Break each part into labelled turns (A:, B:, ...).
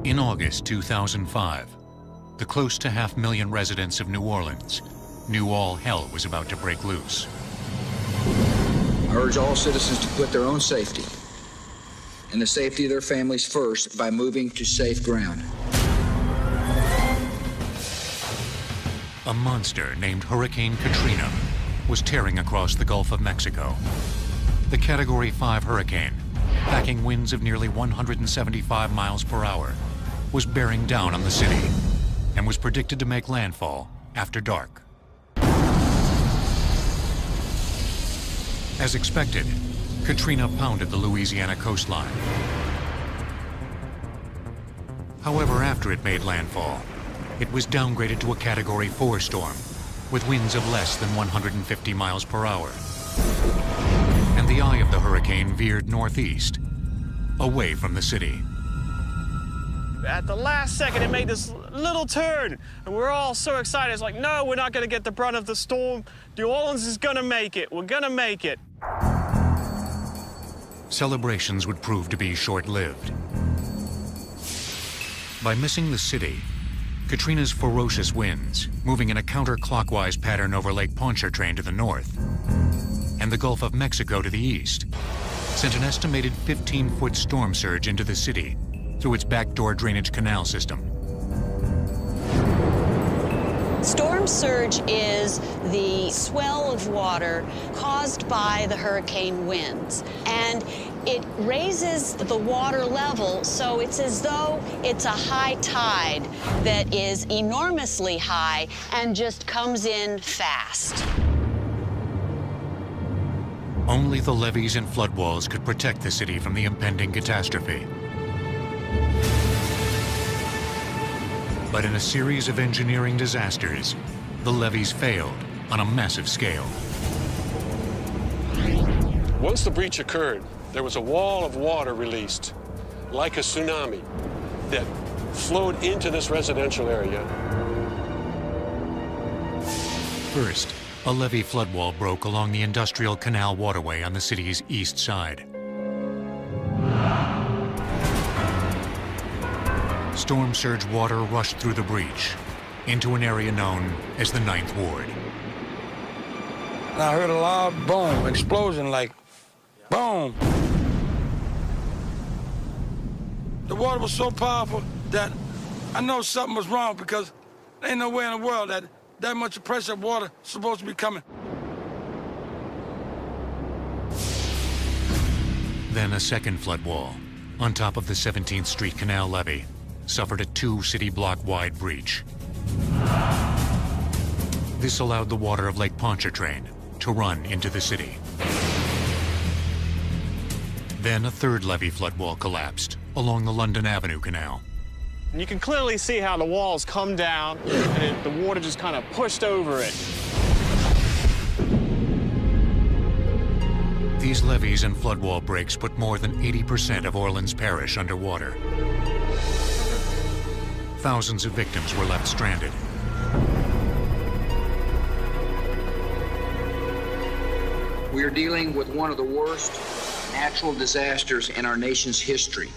A: In August 2005, the close to 500,000 residents of New Orleans knew all hell was about to break loose.
B: I urge all citizens to put their own safety and the safety of their families first by moving to safe ground.
A: A monster named Hurricane Katrina was tearing across the Gulf of Mexico. The Category 5 hurricane, packing winds of nearly 175 miles per hour, was bearing down on the city and was predicted to make landfall after dark. As expected, Katrina pounded the Louisiana coastline. However, after it made landfall, it was downgraded to a Category 4 storm with winds of less than 150 miles per hour. And the eye of the hurricane veered northeast, away from the city.
C: At the last second, it made this little turn, and we're all so excited. It's like, no, we're not going to get the brunt of the storm. New Orleans is going to make it. We're going to make it.
A: Celebrations would prove to be short-lived. By missing the city, Katrina's ferocious winds, moving in a counterclockwise pattern over Lake Pontchartrain to the north and the Gulf of Mexico to the east, sent an estimated 15-foot storm surge into the city through its backdoor drainage canal system.
D: Storm surge is the swell of water caused by the hurricane winds, and it raises the water level, so it's as though it's a high tide that is enormously high and just comes in fast.
A: Only the levees and floodwalls could protect the city from the impending catastrophe. But in a series of engineering disasters, the levees failed on a massive scale.
E: Once the breach occurred, there was a wall of water released, like a tsunami, that flowed into this residential area.
A: First, a levee floodwall broke along the Industrial Canal waterway on the city's east side. Storm surge water rushed through the breach into an area known as the 9th Ward.
F: And I heard a loud boom, explosion, like boom. The water was so powerful that I know something was wrong, because there ain't no way in the world that much pressure of water is supposed to be coming.
A: Then a second flood wall on top of the 17th Street Canal levee suffered a 2-city-block-wide breach. This allowed the water of Lake Pontchartrain to run into the city. Then a third levee flood wall collapsed along the London Avenue Canal.
C: And you can clearly see how the walls come down, and the water just kind of pushed over it.
A: These levees and floodwall breaks put more than 80% of Orleans Parish underwater. Thousands of victims were left stranded.
B: We are dealing with one of the worst natural disasters in our nation's history.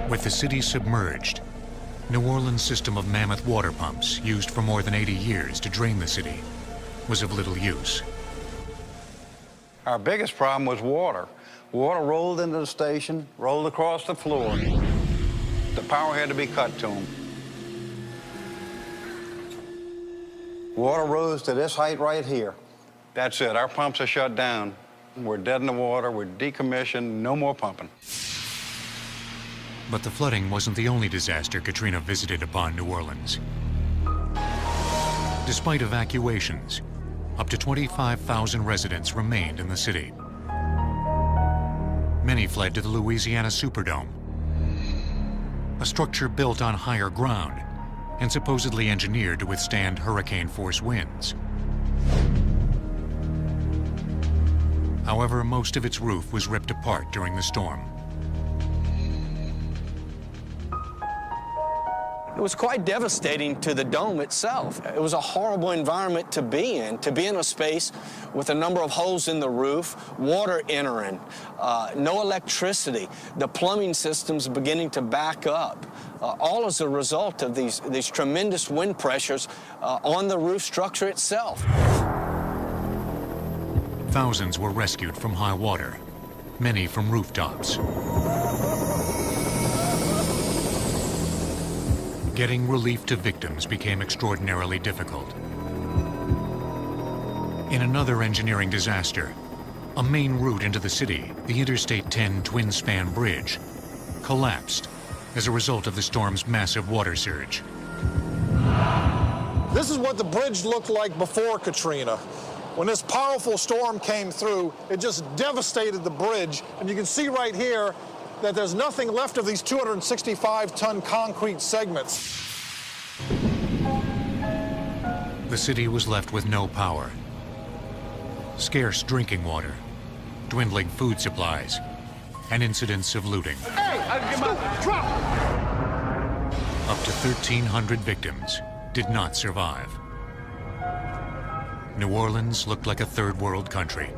A: With the city submerged, New Orleans' system of mammoth water pumps, used for more than 80 years to drain the city, was of little use.
G: Our biggest problem was water. Water rolled into the station, rolled across the floor. The power had to be cut to them. Water rose to this height right here. That's it. Our pumps are shut down. We're dead in the water. We're decommissioned. No more pumping.
A: But the flooding wasn't the only disaster Katrina visited upon New Orleans. Despite evacuations, up to 25,000 residents remained in the city. Many fled to the Louisiana Superdome, a structure built on higher ground and supposedly engineered to withstand hurricane-force winds. However, most of its roof was ripped apart during the storm.
H: It was quite devastating to the dome itself. It was a horrible environment to be in a space with a number of holes in the roof, water entering, no electricity, the plumbing systems beginning to back up, all as a result of these tremendous wind pressures on the roof structure itself.
A: Thousands were rescued from high water, many from rooftops. Getting relief to victims became extraordinarily difficult. In another engineering disaster, a main route into the city, the Interstate 10 twin-span bridge, collapsed as a result of the storm's massive water surge.
I: This is what the bridge looked like before Katrina. When this powerful storm came through, it just devastated the bridge. And you can see right here that there's nothing left of these 265-ton concrete segments.
A: The city was left with no power, scarce drinking water, dwindling food supplies, and incidents of looting.
I: Hey, drop!
A: Up to 1,300 victims did not survive. New Orleans looked like a third world country.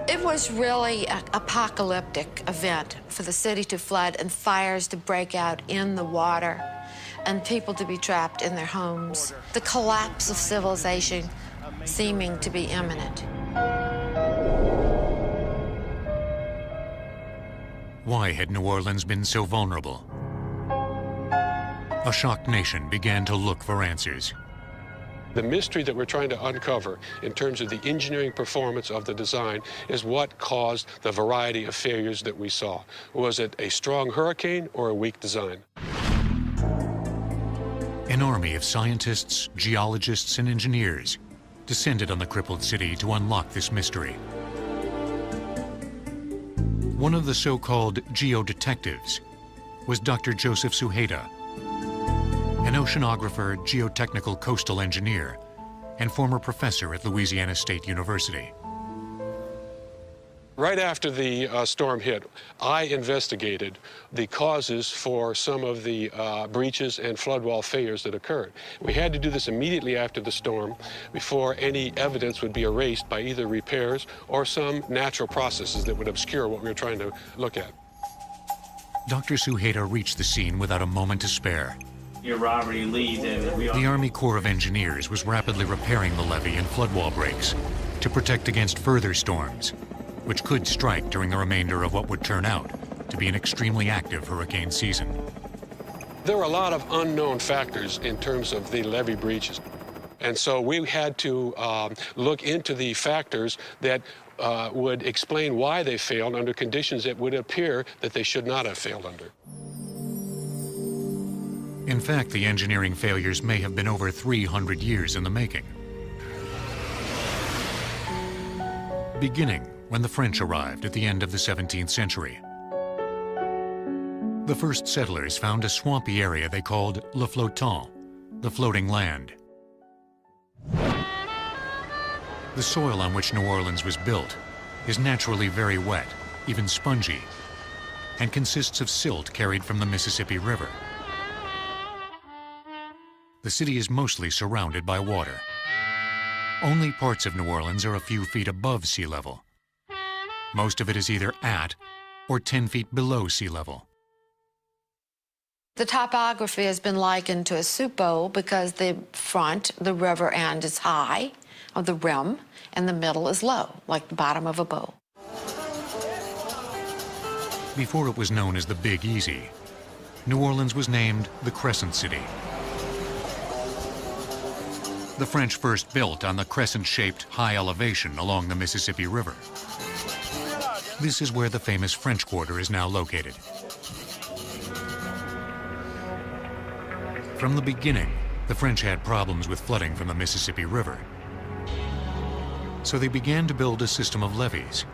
J: It was really an apocalyptic event for the city to flood and fires to break out in the water and people to be trapped in their homes. The collapse of civilization seeming to be imminent.
A: Why had New Orleans been so vulnerable? A shocked nation began to look for answers.
E: The mystery that we're trying to uncover in terms of the engineering performance of the design is what caused the variety of failures that we saw. Was it a strong hurricane or a weak design?
A: An army of scientists, geologists, and engineers descended on the crippled city to unlock this mystery. One of the so-called geodetectives was Dr. Joseph Suheda, an oceanographer, geotechnical coastal engineer, and former professor at Louisiana State University.
E: Right after the storm hit, I investigated the causes for some of the breaches and floodwall failures that occurred. We had to do this immediately after the storm before any evidence would be erased by either repairs or some natural processes that would obscure what we were trying to look at.
A: Dr. Suheda reached the scene without a moment to spare. The Army Corps of Engineers was rapidly repairing the levee and floodwall breaks to protect against further storms, which could strike during the remainder of what would turn out to be an extremely active hurricane season.
E: There were a lot of unknown factors in terms of the levee breaches. And so we had to look into the factors that would explain why they failed under conditions that would appear that they should not have failed under.
A: In fact, the engineering failures may have been over 300 years in the making. Beginning when the French arrived at the end of the 17th century. The first settlers found a swampy area they called Le Flottant, the floating land. The soil on which New Orleans was built is naturally very wet, even spongy, and consists of silt carried from the Mississippi River. The city is mostly surrounded by water. Only parts of New Orleans are a few feet above sea level. Most of it is either at or 10 feet below sea level.
J: The topography has been likened to a soup bowl because the front, the river end, is high of the rim, and the middle is low, like the bottom of a bowl.
A: Before it was known as the Big Easy, New Orleans was named the Crescent City. The French first built on the crescent-shaped high elevation along the Mississippi River. This is where the famous French Quarter is now located. From the beginning, the French had problems with flooding from the Mississippi River. So they began to build a system of levees.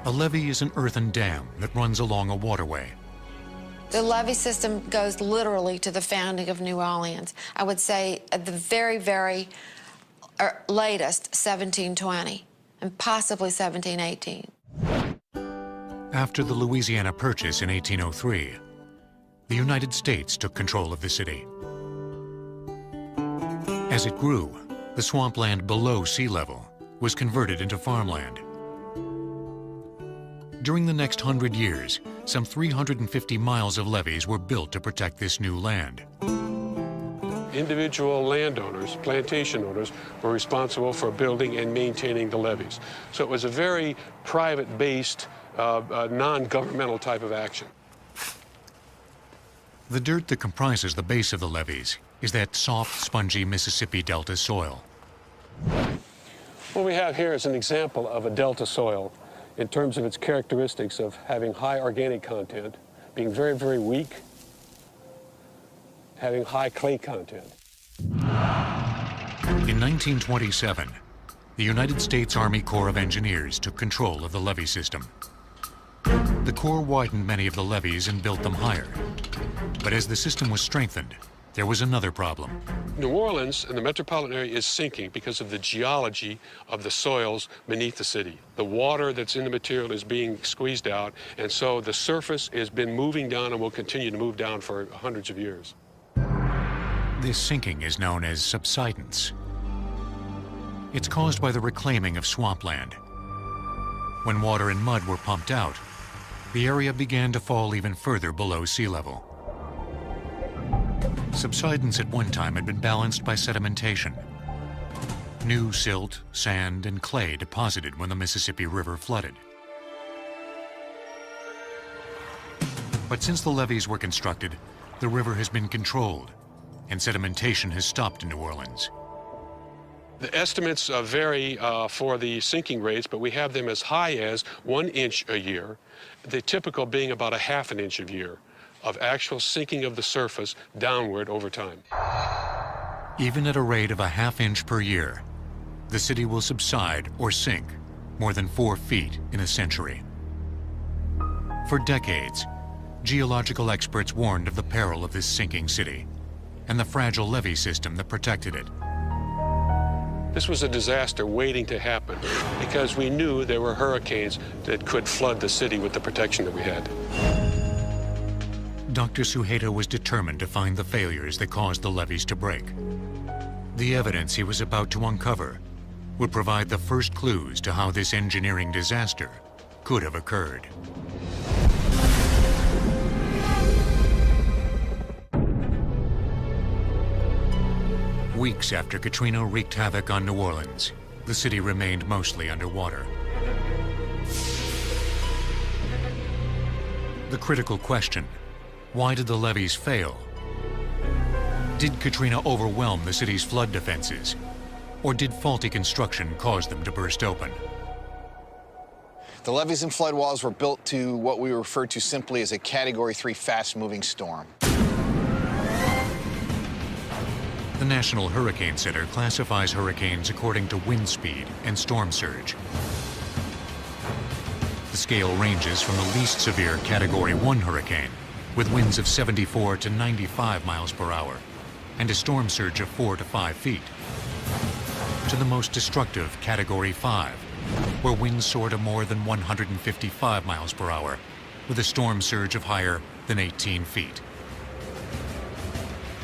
A: A levee is an earthen dam that runs along a waterway.
J: The levee system goes literally to the founding of New Orleans. I would say at the very, very latest, 1720, and possibly 1718.
A: After the Louisiana Purchase in 1803, the United States took control of the city. As it grew, the swampland below sea level was converted into farmland. During the next 100 years, some 350 miles of levees were built to protect this new land.
E: Individual landowners, plantation owners, were responsible for building and maintaining the levees. So it was a very private-based, non-governmental type of action.
A: The dirt that comprises the base of the levees is that soft, spongy Mississippi Delta soil.
E: What we have here is an example of a delta soil in terms of its characteristics of having high organic content, being very, very weak, having high clay content.
A: In 1927, the United States Army Corps of Engineers took control of the levee system. The Corps widened many of the levees and built them higher. But as the system was strengthened, there was another problem.
E: New Orleans and the metropolitan area is sinking because of the geology of the soils beneath the city. The water that's in the material is being squeezed out, and so the surface has been moving down and will continue to move down for hundreds of years.
A: This sinking is known as subsidence. It's caused by the reclaiming of swampland. When water and mud were pumped out, the area began to fall even further below sea level. Subsidence at one time had been balanced by sedimentation. New silt, sand, and clay deposited when the Mississippi River flooded. But since the levees were constructed, the river has been controlled, and sedimentation has stopped in New Orleans.
E: The estimates vary for the sinking rates, but we have them as high as 1 inch a year, the typical being about a ½ an inch a year of actual sinking of the surface downward over time.
A: Even at a rate of a ½ inch per year, the city will subside or sink more than 4 feet in a century. For decades, geological experts warned of the peril of this sinking city and the fragile levee system that protected it.
E: This was a disaster waiting to happen because we knew there were hurricanes that could flood the city with the protection that we had.
A: Dr. Suheta was determined to find the failures that caused the levees to break. The evidence he was about to uncover would provide the first clues to how this engineering disaster could have occurred. Weeks after Katrina wreaked havoc on New Orleans, the city remained mostly underwater. The critical question: why did the levees fail? Did Katrina overwhelm the city's flood defenses, or did faulty construction cause them to burst open?
K: The levees and flood walls were built to what we refer to simply as a Category 3 fast-moving storm.
A: The National Hurricane Center classifies hurricanes according to wind speed and storm surge. The scale ranges from the least severe Category 1 hurricane, with winds of 74 to 95 miles per hour, and a storm surge of 4 to 5 feet, to the most destructive Category 5, where winds soar to more than 155 miles per hour, with a storm surge of higher than 18 feet.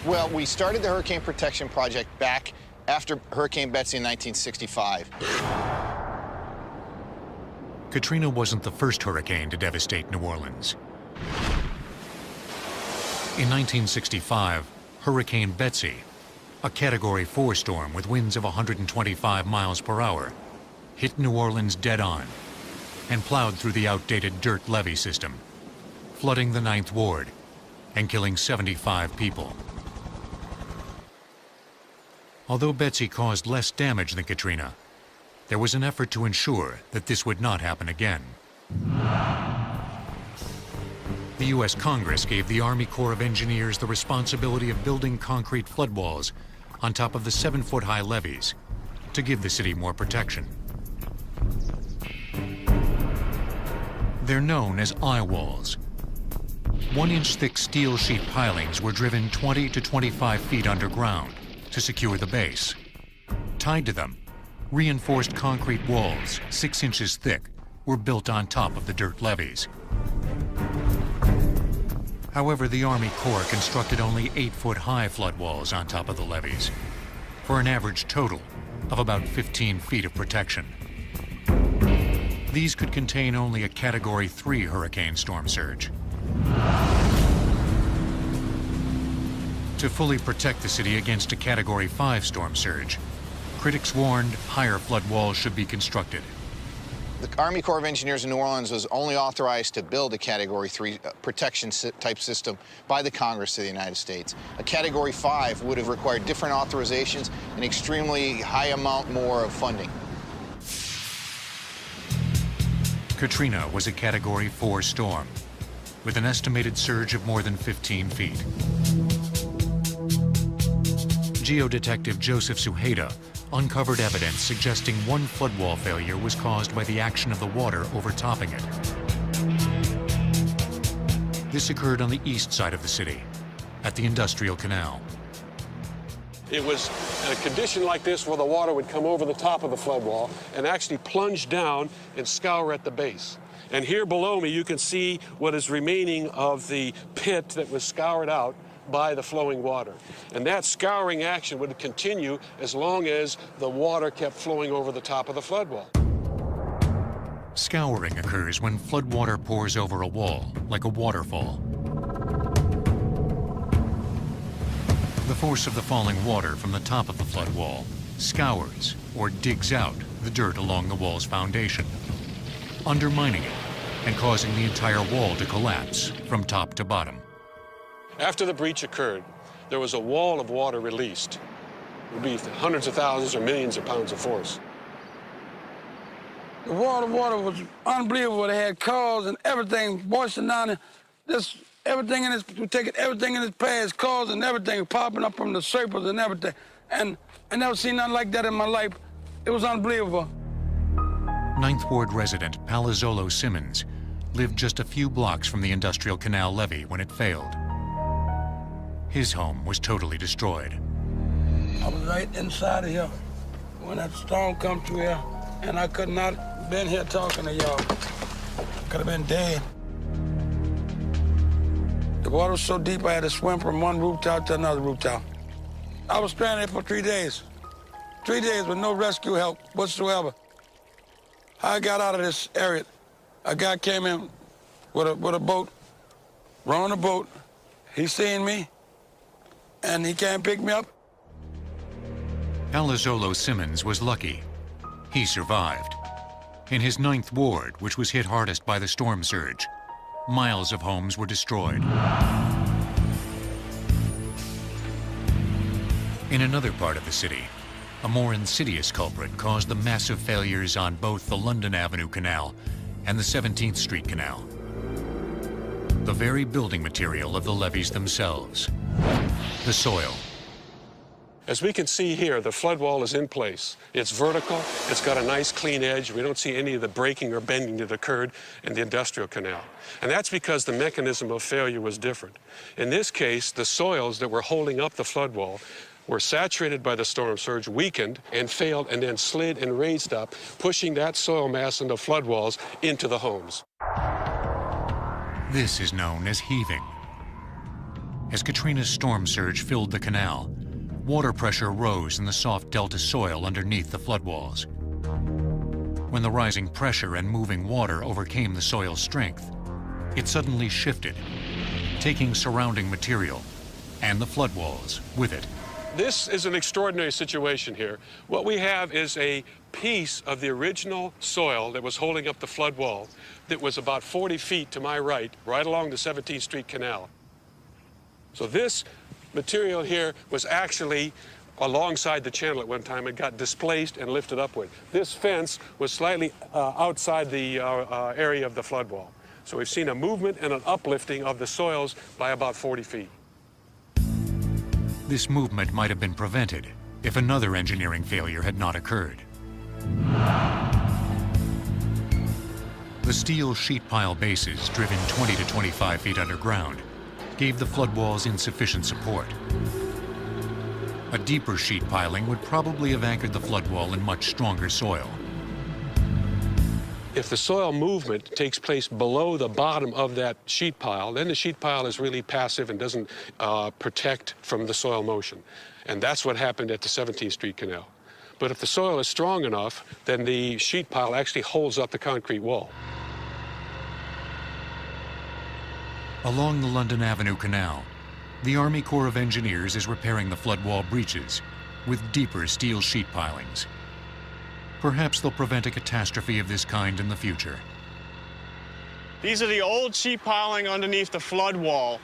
K: Well, we started the Hurricane Protection Project back after Hurricane Betsy in 1965.
A: Katrina wasn't the first hurricane to devastate New Orleans. In 1965, Hurricane Betsy, a Category 4 storm with winds of 125 miles per hour, hit New Orleans dead-on and plowed through the outdated dirt levee system, flooding the 9th Ward and killing 75 people. Although Betsy caused less damage than Katrina, there was an effort to ensure that this would not happen again. The U.S. Congress gave the Army Corps of Engineers the responsibility of building concrete flood walls on top of the 7-foot-high levees to give the city more protection. They're known as eye walls. 1-inch thick steel sheet pilings were driven 20 to 25 feet underground to secure the base. Tied to them, reinforced concrete walls 6 inches thick were built on top of the dirt levees. However, the Army Corps constructed only 8-foot-high flood walls on top of the levees, for an average total of about 15 feet of protection. These could contain only a Category 3 hurricane storm surge. To fully protect the city against a Category 5 storm surge, critics warned higher flood walls should be constructed.
K: The Army Corps of Engineers in New Orleans was only authorized to build a Category 3 protection type system by the Congress of the United States. A Category 5 would have required different authorizations and extremely high amount more of funding.
A: Katrina was a Category 4 storm, with an estimated surge of more than 15 feet. Geodetective Joseph Suheda uncovered evidence suggesting one floodwall failure was caused by the action of the water overtopping it. This occurred on the east side of the city, at the Industrial Canal.
E: It was a condition like this where the water would come over the top of the flood wall and actually plunge down and scour at the base. And here below me, you can see what is remaining of the pit that was scoured out by the flowing water. And that scouring action would continue as long as the water kept flowing over the top of the flood wall.
A: Scouring occurs when floodwater pours over a wall, like a waterfall. The force of the falling water from the top of the flood wall scours or digs out the dirt along the wall's foundation, undermining it and causing the entire wall to collapse from top to bottom.
E: After the breach occurred, there was a wall of water released. It would be hundreds of thousands or millions of pounds of force.
F: The water was unbelievable. They had cars and everything washing down it. Just everything in its, taking everything in its path, cars and everything popping up from the surface and everything. And I never seen nothing like that in my life. It was unbelievable.
A: Ninth Ward resident Palazzolo Simmons lived just a few blocks from the Industrial Canal levee when it failed. His home was totally destroyed.
F: I was right inside of here when that storm come through here, and I could not been here talking to y'all. Could have been dead. The water was so deep I had to swim from one rooftop to another rooftop. I was stranded for 3 days. 3 days with no rescue help whatsoever. I got out of this area. A guy came in with a boat, rowing a boat. He seen me, and he came pick me up.
A: Palazzolo Simmons was lucky. He survived. In his 9th Ward, which was hit hardest by the storm surge, miles of homes were destroyed. In another part of the city, a more insidious culprit caused the massive failures on both the London Avenue Canal and the 17th Street Canal. The very building material of the levees themselves, the soil.
E: As we can see here, the flood wall is in place. It's vertical, it's got a nice clean edge. We don't see any of the breaking or bending that occurred in the Industrial Canal. And that's because the mechanism of failure was different. In this case, the soils that were holding up the flood wall were saturated by the storm surge, weakened, and failed, and then slid and raised up, pushing that soil mass and the flood walls into the homes.
A: This is known as heaving. As Katrina's storm surge filled the canal, water pressure rose in the soft delta soil underneath the floodwalls. When the rising pressure and moving water overcame the soil's strength, it suddenly shifted, taking surrounding material and the floodwalls with it.
E: This is an extraordinary situation here. What we have is a piece of the original soil that was holding up the flood wall that was about 40 feet to my right along the 17th Street Canal. So this material here was actually alongside the channel at one time. It got displaced and lifted upward. This fence was slightly outside the area of the flood wall. So we've seen a movement and an uplifting of the soils by about 40 feet.
A: This movement might have been prevented if another engineering failure had not occurred. The steel sheet pile bases, driven 20 to 25 feet underground, gave the flood walls insufficient support. A deeper sheet piling would probably have anchored the flood wall in much stronger soil.
E: If the soil movement takes place below the bottom of that sheet pile, then the sheet pile is really passive and doesn't protect from the soil motion. And that's what happened at the 17th Street Canal. But if the soil is strong enough, then the sheet pile actually holds up the concrete wall.
A: Along the London Avenue Canal, the Army Corps of Engineers is repairing the flood wall breaches with deeper steel sheet pilings. Perhaps they'll prevent a catastrophe of this kind in the future.
C: These are the old sheet piling underneath the flood wall.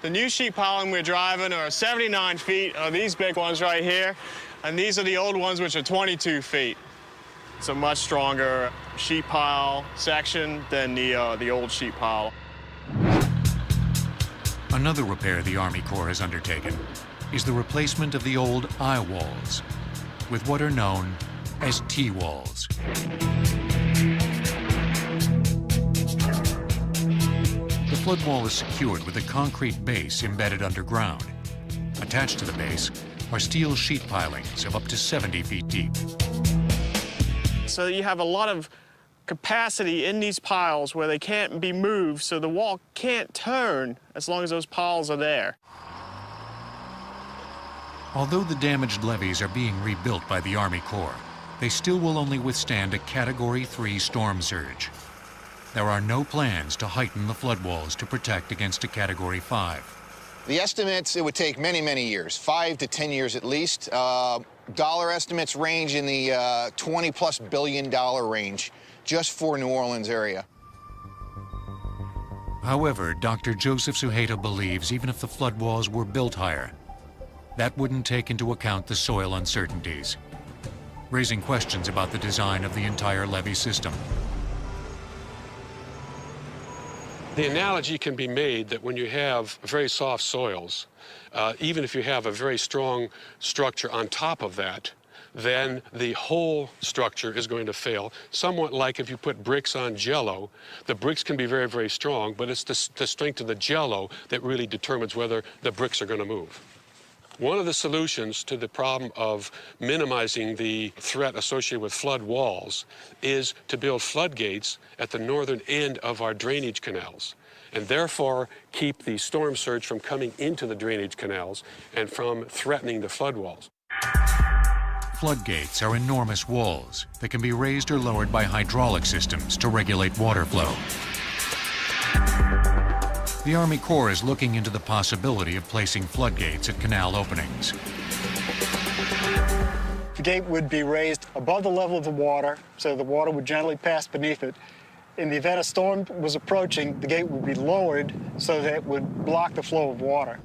C: The new sheet piling we're driving are 79 feet, are these big ones right here, and these are the old ones, which are 22 feet. It's a much stronger sheet pile section than the old sheet pile.
A: Another repair the Army Corps has undertaken is the replacement of the old eye walls with what are known as T-walls. The flood wall is secured with a concrete base embedded underground. Attached to the base are steel sheet pilings of up to 70 feet deep.
C: So you have a lot of capacity in these piles where they can't be moved, so the wall can't turn as long as those piles are there.
A: Although the damaged levees are being rebuilt by the Army Corps, they still will only withstand a Category 3 storm surge. There are no plans to heighten the flood walls to protect against a Category 5.
K: The estimates, it would take many, many years, 5 to 10 years at least. Dollar estimates range in the $20+ billion range just for New Orleans area.
A: However, Dr. Joseph Suhaita believes even if the flood walls were built higher, that wouldn't take into account the soil uncertainties, raising questions about the design of the entire levee system.
E: The analogy can be made that when you have very soft soils, even if you have a very strong structure on top of that, then the whole structure is going to fail. Somewhat like if you put bricks on Jell-O, the bricks can be very, very strong, but it's the strength of the Jell-O that really determines whether the bricks are going to move. One of the solutions to the problem of minimizing the threat associated with flood walls is to build floodgates at the northern end of our drainage canals, and therefore keep the storm surge from coming into the drainage canals and from threatening the flood walls.
A: Floodgates are enormous walls that can be raised or lowered by hydraulic systems to regulate water flow. The Army Corps is looking into the possibility of placing floodgates at canal openings.
L: The gate would be raised above the level of the water, so the water would gently pass beneath it. In the event a storm was approaching, the gate would be lowered so that it would block the flow of water.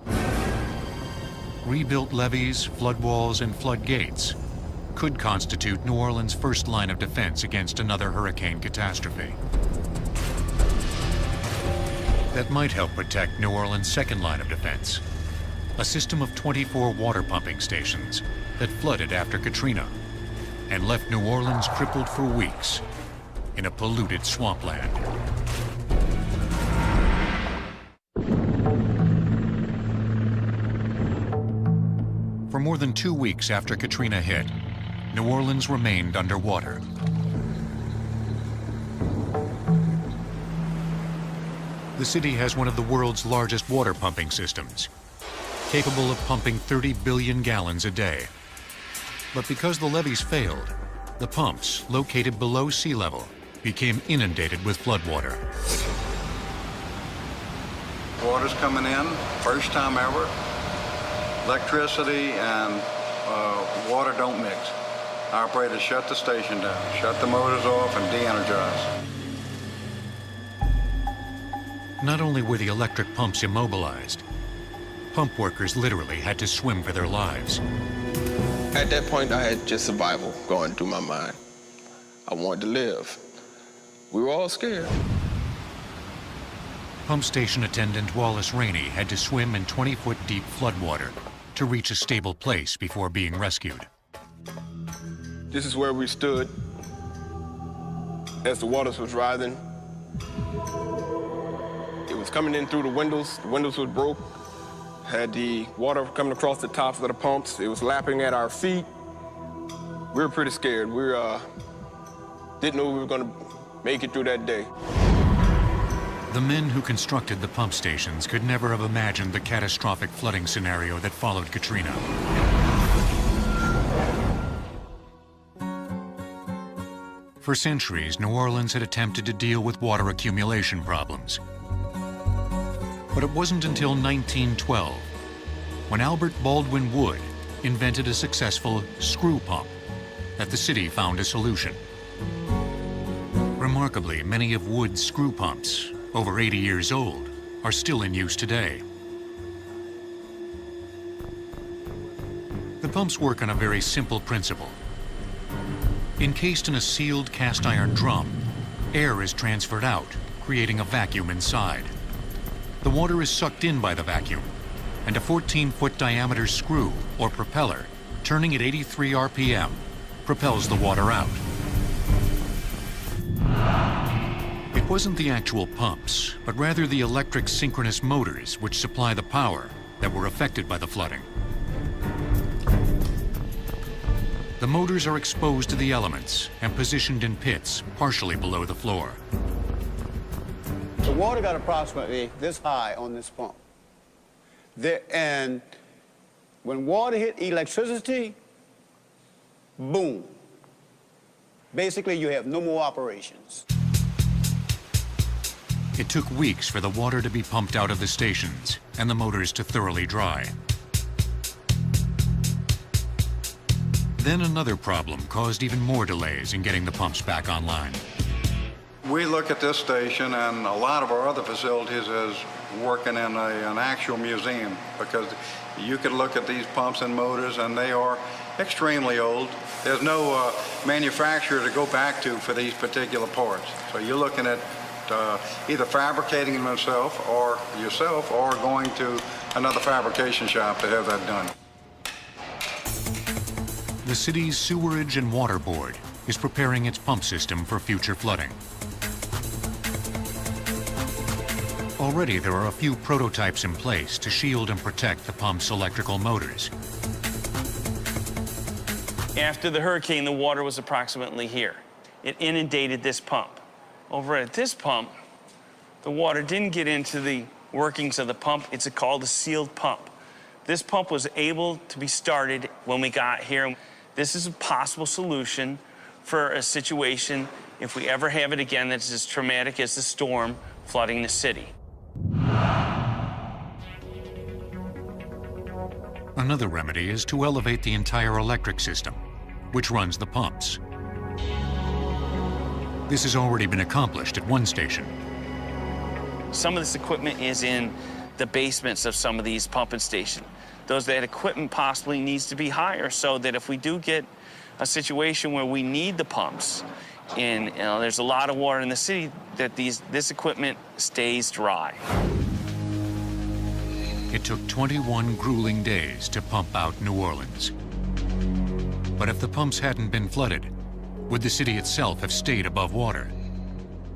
A: Rebuilt levees, flood walls, and floodgates could constitute New Orleans' first line of defense against another hurricane catastrophe. That might help protect New Orleans' second line of defense, a system of 24 water pumping stations that flooded after Katrina and left New Orleans crippled for weeks in a polluted swampland. For more than 2 weeks after Katrina hit, New Orleans remained underwater. The city has one of the world's largest water pumping systems, capable of pumping 30 billion gallons a day. But because the levees failed, the pumps, located below sea level, became inundated with floodwater.
G: Water's coming in, first time ever. Electricity and water don't mix. Operators shut the station down, shut the motors off, and de-energize.
A: Not only were the electric pumps immobilized, pump workers literally had to swim for their lives.
M: At that point, I had just survival going through my mind. I wanted to live. We were all scared.
A: Pump station attendant Wallace Rainey had to swim in 20-foot deep floodwater to reach a stable place before being rescued.
M: This is where we stood as the waters was rising. It was coming in through the windows were broke. Had the water coming across the tops of the pumps. It was lapping at our feet. We were pretty scared. We didn't know we were gonna make it through that day.
A: The men who constructed the pump stations could never have imagined the catastrophic flooding scenario that followed Katrina. For centuries, New Orleans had attempted to deal with water accumulation problems. But it wasn't until 1912, when Albert Baldwin Wood invented a successful screw pump, that the city found a solution. Remarkably, many of Wood's screw pumps, over 80 years old, are still in use today. The pumps work on a very simple principle. Encased in a sealed cast iron drum, air is transferred out, creating a vacuum inside. The water is sucked in by the vacuum, and a 14-foot diameter screw, or propeller, turning at 83 RPM, propels the water out. It wasn't the actual pumps, but rather the electric synchronous motors which supply the power that were affected by the flooding. The motors are exposed to the elements and positioned in pits partially below the floor.
N: The water got approximately this high on this pump. And when water hit electricity, boom. Basically, you have no more operations.
A: It took weeks for the water to be pumped out of the stations and the motors to thoroughly dry. Then another problem caused even more delays in getting the pumps back online.
G: We look at this station and a lot of our other facilities as working in an actual museum, because you could look at these pumps and motors and they are extremely old. There's no manufacturer to go back to for these particular parts. So you're looking at either fabricating them yourself or going to another fabrication shop to have that done.
A: The city's Sewerage and Water Board is preparing its pump system for future flooding. Already there are a few prototypes in place to shield and protect the pump's electrical motors.
O: After the hurricane, the water was approximately here. It inundated this pump. Over at this pump, the water didn't get into the workings of the pump. It's called a sealed pump. This pump was able to be started when we got here. This is a possible solution for a situation, if we ever have it again, that's as traumatic as the storm flooding the city.
A: Another remedy is to elevate the entire electric system, which runs the pumps. This has already been accomplished at one station.
O: Some of this equipment is in the basements of some of these pumping stations. That equipment possibly needs to be higher, so that if we do get a situation where we need the pumps, and there's a lot of water in the city, that this equipment stays dry.
A: It took 21 grueling days to pump out New Orleans. But if the pumps hadn't been flooded, would the city itself have stayed above water?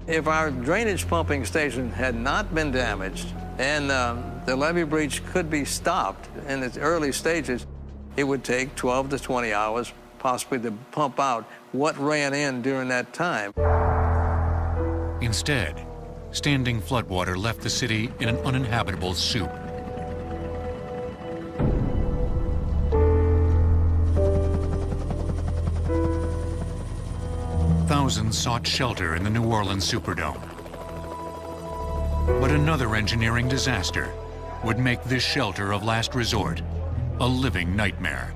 P: If our drainage pumping station had not been damaged and the levee breach could be stopped in its early stages, it would take 12 to 20 hours possibly to pump out what ran in during that time.
A: Instead, standing floodwater left the city in an uninhabitable soup. Thousands sought shelter in the New Orleans Superdome. But another engineering disaster would make this shelter of last resort a living nightmare.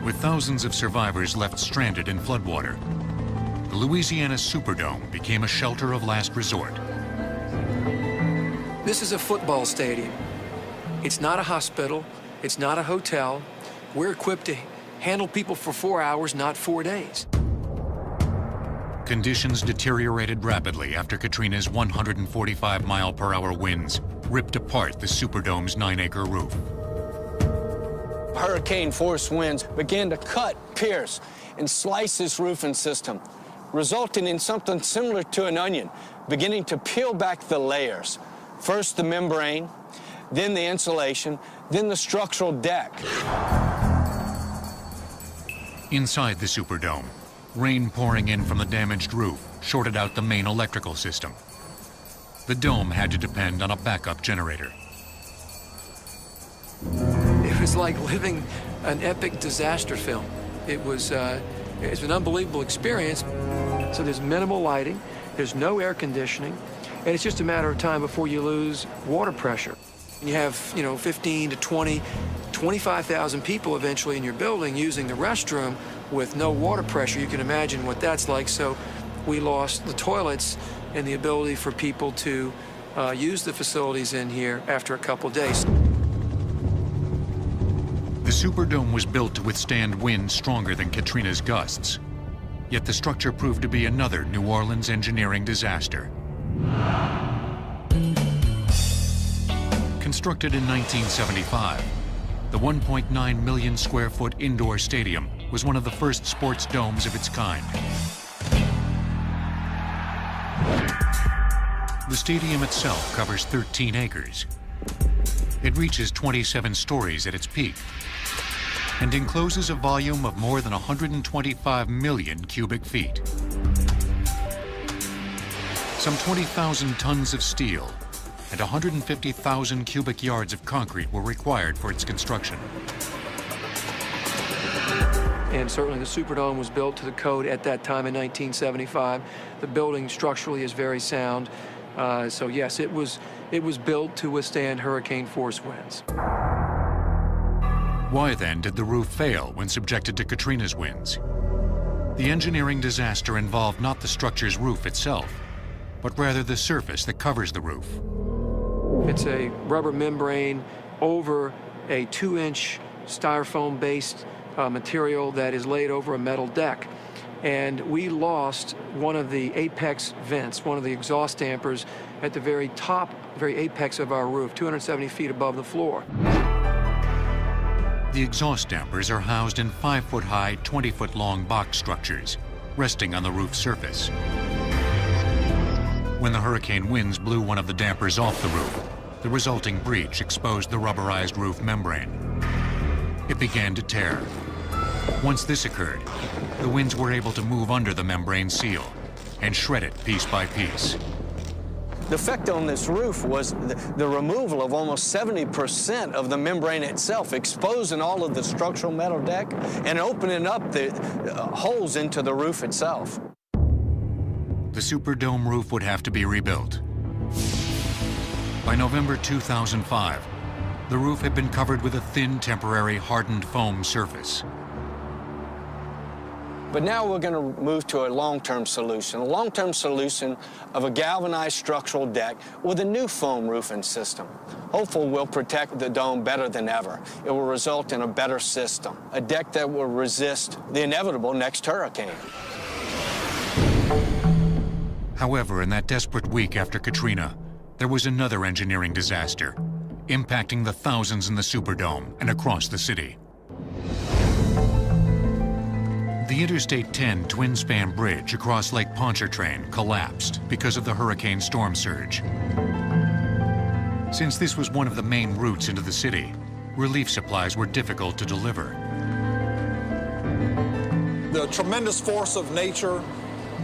A: With thousands of survivors left stranded in floodwater, the Louisiana Superdome became a shelter of last resort.
Q: This is a football stadium. It's not a hospital. It's not a hotel. We're equipped to handle people for 4 hours, not 4 days.
A: Conditions deteriorated rapidly after Katrina's 145-mile-per-hour winds ripped apart the Superdome's 9-acre roof.
H: Hurricane-force winds began to cut, pierce, and slice this roofing system, resulting in something similar to an onion, beginning to peel back the layers. First the membrane, then the insulation, then the structural deck.
A: Inside the Superdome, rain pouring in from the damaged roof shorted out the main electrical system. The dome had to depend on a backup generator.
Q: It was like living an epic disaster film. It's an unbelievable experience. So there's minimal lighting, there's no air conditioning, and it's just a matter of time before you lose water pressure. You have, 15 to 20, 25,000 people eventually in your building using the restroom with no water pressure. You can imagine what that's like. So we lost the toilets and the ability for people to use the facilities in here after a couple days.
A: The Superdome was built to withstand winds stronger than Katrina's gusts. Yet the structure proved to be another New Orleans engineering disaster. Constructed in 1975, the 1.9 million square foot indoor stadium was one of the first sports domes of its kind. The stadium itself covers 13 acres. It reaches 27 stories at its peak and encloses a volume of more than 125 million cubic feet. Some 20,000 tons of steel and 150,000 cubic yards of concrete were required for its construction.
Q: And certainly the Superdome was built to the code at that time in 1975. The building structurally is very sound. So yes, it was built to withstand hurricane force winds.
A: Why then did the roof fail when subjected to Katrina's winds? The engineering disaster involved not the structure's roof itself, but rather the surface that covers the roof.
Q: It's a rubber membrane over a 2-inch styrofoam-based material that is laid over a metal deck. And we lost one of the apex vents, one of the exhaust dampers at the very top, very apex of our roof, 270 feet above the floor.
A: The exhaust dampers are housed in 5-foot-high, 20-foot-long box structures, resting on the roof surface. When the hurricane winds blew one of the dampers off the roof, the resulting breach exposed the rubberized roof membrane. It began to tear. Once this occurred, the winds were able to move under the membrane seal and shred it piece by piece.
H: The effect on this roof was the removal of almost 70% of the membrane itself, exposing all of the structural metal deck and opening up the holes into the roof itself.
A: The Superdome roof would have to be rebuilt. By November 2005, the roof had been covered with a thin, temporary, hardened foam surface.
H: But now we're going to move to a long-term solution of a galvanized structural deck with a new foam roofing system. Hopefully we'll protect the dome better than ever. It will result in a better system, a deck that will resist the inevitable next hurricane.
A: However, in that desperate week after Katrina, there was another engineering disaster, impacting the thousands in the Superdome and across the city. The Interstate 10 twin-span bridge across Lake Pontchartrain collapsed because of the hurricane storm surge. Since this was one of the main routes into the city, relief supplies were difficult to deliver.
I: The tremendous force of nature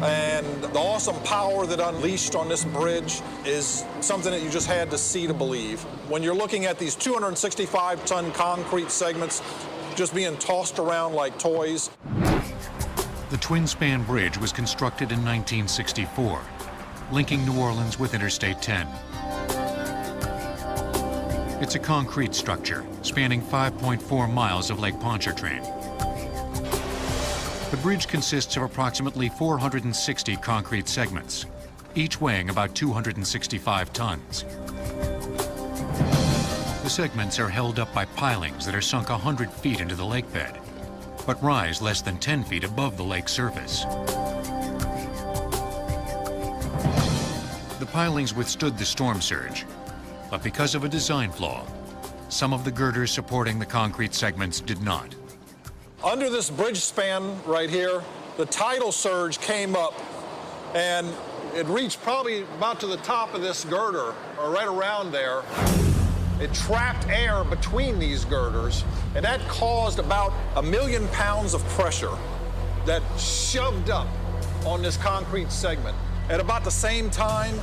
I: and the awesome power that unleashed on this bridge is something that you just had to see to believe. When you're looking at these 265-ton concrete segments just being tossed around like toys.
A: The twin-span bridge was constructed in 1964, linking New Orleans with Interstate 10. It's a concrete structure spanning 5.4 miles of Lake Pontchartrain. The bridge consists of approximately 460 concrete segments, each weighing about 265 tons. The segments are held up by pilings that are sunk 100 feet into the lake bed, but rise less than 10 feet above the lake surface. The pilings withstood the storm surge, but because of a design flaw, some of the girders supporting the concrete segments did not.
I: Under this bridge span right here, the tidal surge came up and it reached probably about to the top of this girder or right around there. It trapped air between these girders, and that caused about 1 million pounds of pressure that shoved up on this concrete segment. At about the same time,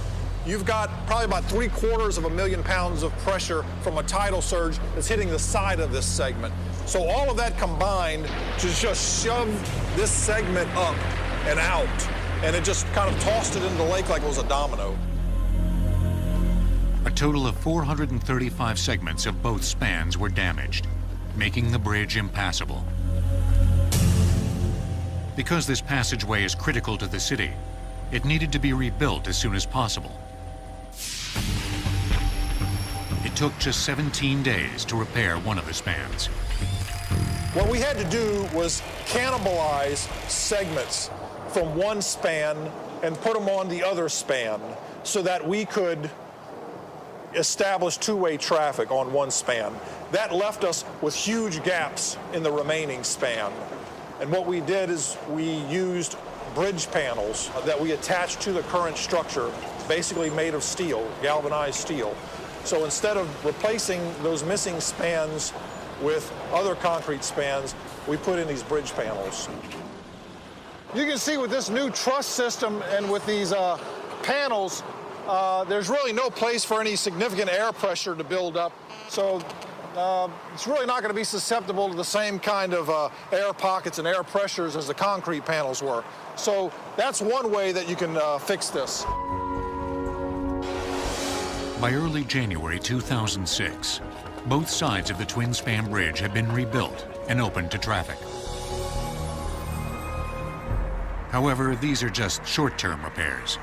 I: you've got probably about 3/4 million pounds of pressure from a tidal surge that's hitting the side of this segment. So all of that combined just shoved this segment up and out, and it just kind of tossed it into the lake like it was a domino.
A: A total of 435 segments of both spans were damaged, making the bridge impassable. Because this passageway is critical to the city, it needed to be rebuilt as soon as possible. It took just 17 days to repair one of the spans.
I: What we had to do was cannibalize segments from one span and put them on the other span so that we could establish two-way traffic on one span. That left us with huge gaps in the remaining span. And what we did is we used bridge panels that we attached to the current structure, basically made of steel, galvanized steel. So instead of replacing those missing spans with other concrete spans, we put in these bridge panels. You can see with this new truss system and with these panels, there's really no place for any significant air pressure to build up. So it's really not going to be susceptible to the same kind of air pockets and air pressures as the concrete panels were. So that's one way that you can fix this.
A: By early January 2006, both sides of the twin-span bridge had been rebuilt and opened to traffic. However, these are just short-term repairs.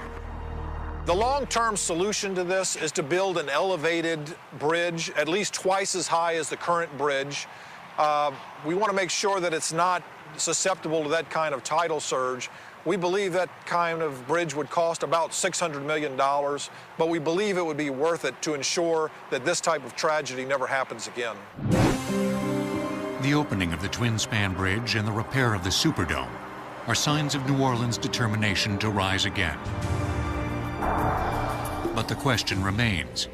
I: The long-term solution to this is to build an elevated bridge, at least twice as high as the current bridge. We want to make sure that it's not susceptible to that kind of tidal surge. We believe that kind of bridge would cost about $600 million, but we believe it would be worth it to ensure that this type of tragedy never happens again.
A: The opening of the twin-span bridge and the repair of the Superdome are signs of New Orleans' determination to rise again. But the question remains,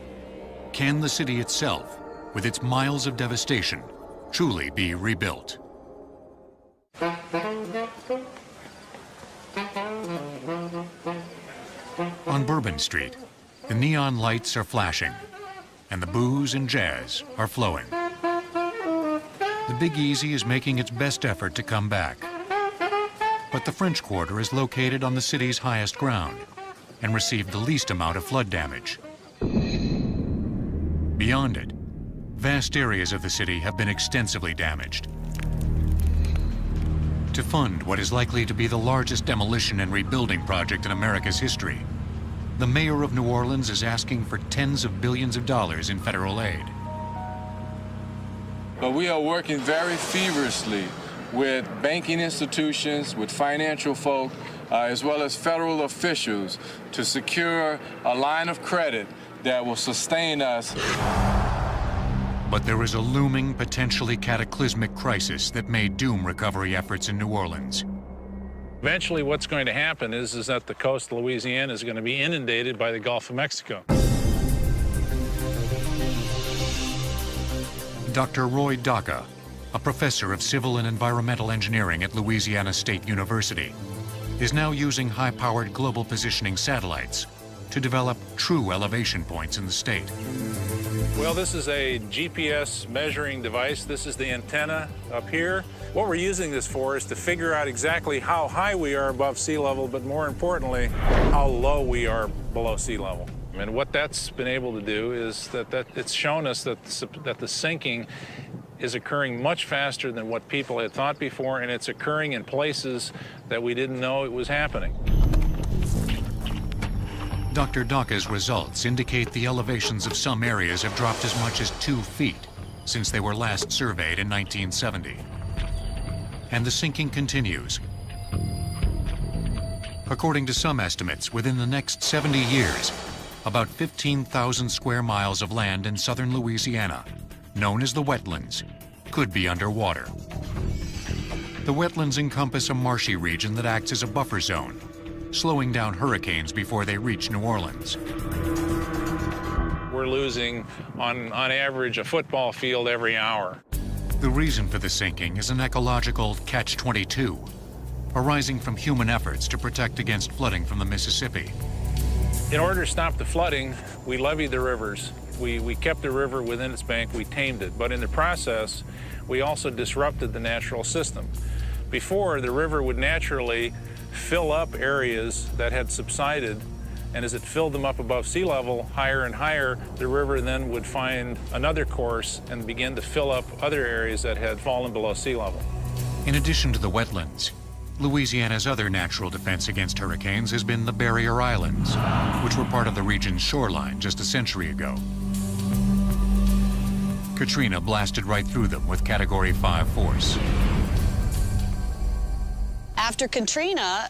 A: can the city itself, with its miles of devastation, truly be rebuilt? On Bourbon Street, the neon lights are flashing, and the booze and jazz are flowing. The Big Easy is making its best effort to come back. But the French Quarter is located on the city's highest ground and received the least amount of flood damage. Beyond it, vast areas of the city have been extensively damaged. To fund what is likely to be the largest demolition and rebuilding project in America's history, the mayor of New Orleans is asking for tens of billions of dollars in federal aid.
R: But we are working very feverishly with banking institutions, with financial folk, as well as federal officials to secure a line of credit that will sustain us.
A: But there is a looming, potentially cataclysmic crisis that may doom recovery efforts in New Orleans.
S: Eventually what's going to happen is that the coast of Louisiana is going to be inundated by the Gulf of Mexico.
A: Dr. Roy Daca, a professor of civil and environmental engineering at Louisiana State University, is now using high-powered global positioning satellites to develop true elevation points in the state.
S: Well, this is a GPS measuring device. This is the antenna up here. What we're using this for is to figure out exactly how high we are above sea level, but more importantly, how low we are below sea level. And what that's been able to do is that it's shown us that the sinking is occurring much faster than what people had thought before, and it's occurring in places that we didn't know it was happening.
A: Dr. Daca's results indicate the elevations of some areas have dropped as much as 2 feet since they were last surveyed in 1970. And the sinking continues. According to some estimates, within the next 70 years, about 15,000 square miles of land in southern Louisiana, known as the wetlands, could be underwater. The wetlands encompass a marshy region that acts as a buffer zone, slowing down hurricanes before they reach New Orleans.
S: We're we're losing, on average, a football field every hour.
A: The reason for the sinking is an ecological catch-22, arising from human efforts to protect against flooding from the Mississippi.
S: In order to stop the flooding, we leveed the rivers. We kept the river within its bank, we tamed it, but in the process, we also disrupted the natural system. Before, the river would naturally fill up areas that had subsided, and as it filled them up above sea level, higher and higher, the river then would find another course and begin to fill up other areas that had fallen below sea level.
A: In addition to the wetlands, Louisiana's other natural defense against hurricanes has been the barrier islands, which were part of the region's shoreline just a century ago. Katrina blasted right through them with Category 5 force.
D: After Katrina,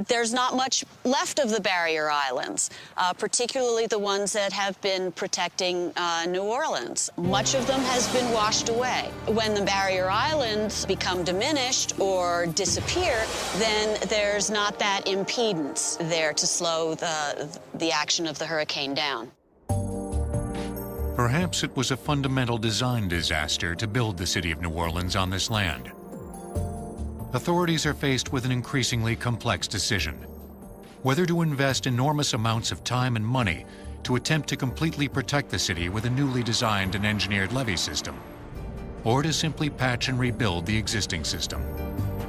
D: there's not much left of the barrier islands, particularly the ones that have been protecting New Orleans. Much of them has been washed away. When the barrier islands become diminished or disappear, then there's not that impedance there to slow the action of the hurricane down.
A: Perhaps it was a fundamental design disaster to build the city of New Orleans on this land. Authorities are faced with an increasingly complex decision: whether to invest enormous amounts of time and money to attempt to completely protect the city with a newly designed and engineered levee system, or to simply patch and rebuild the existing system.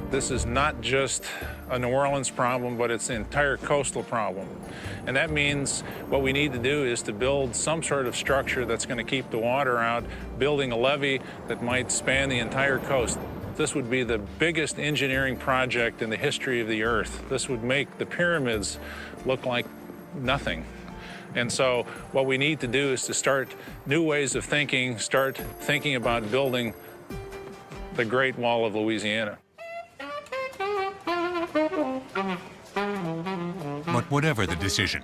S: This is not just a New Orleans problem, but it's the entire coastal problem. And that means what we need to do is to build some sort of structure that's going to keep the water out, building a levee that might span the entire coast. This would be the biggest engineering project in the history of the Earth. This would make the pyramids look like nothing. And so what we need to do is to start new ways of thinking, start thinking about building the Great Wall of Louisiana.
A: But whatever the decision,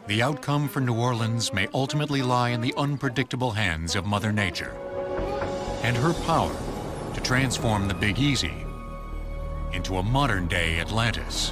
A: the outcome for New Orleans may ultimately lie in the unpredictable hands of Mother Nature and her power to transform the Big Easy into a modern-day Atlantis.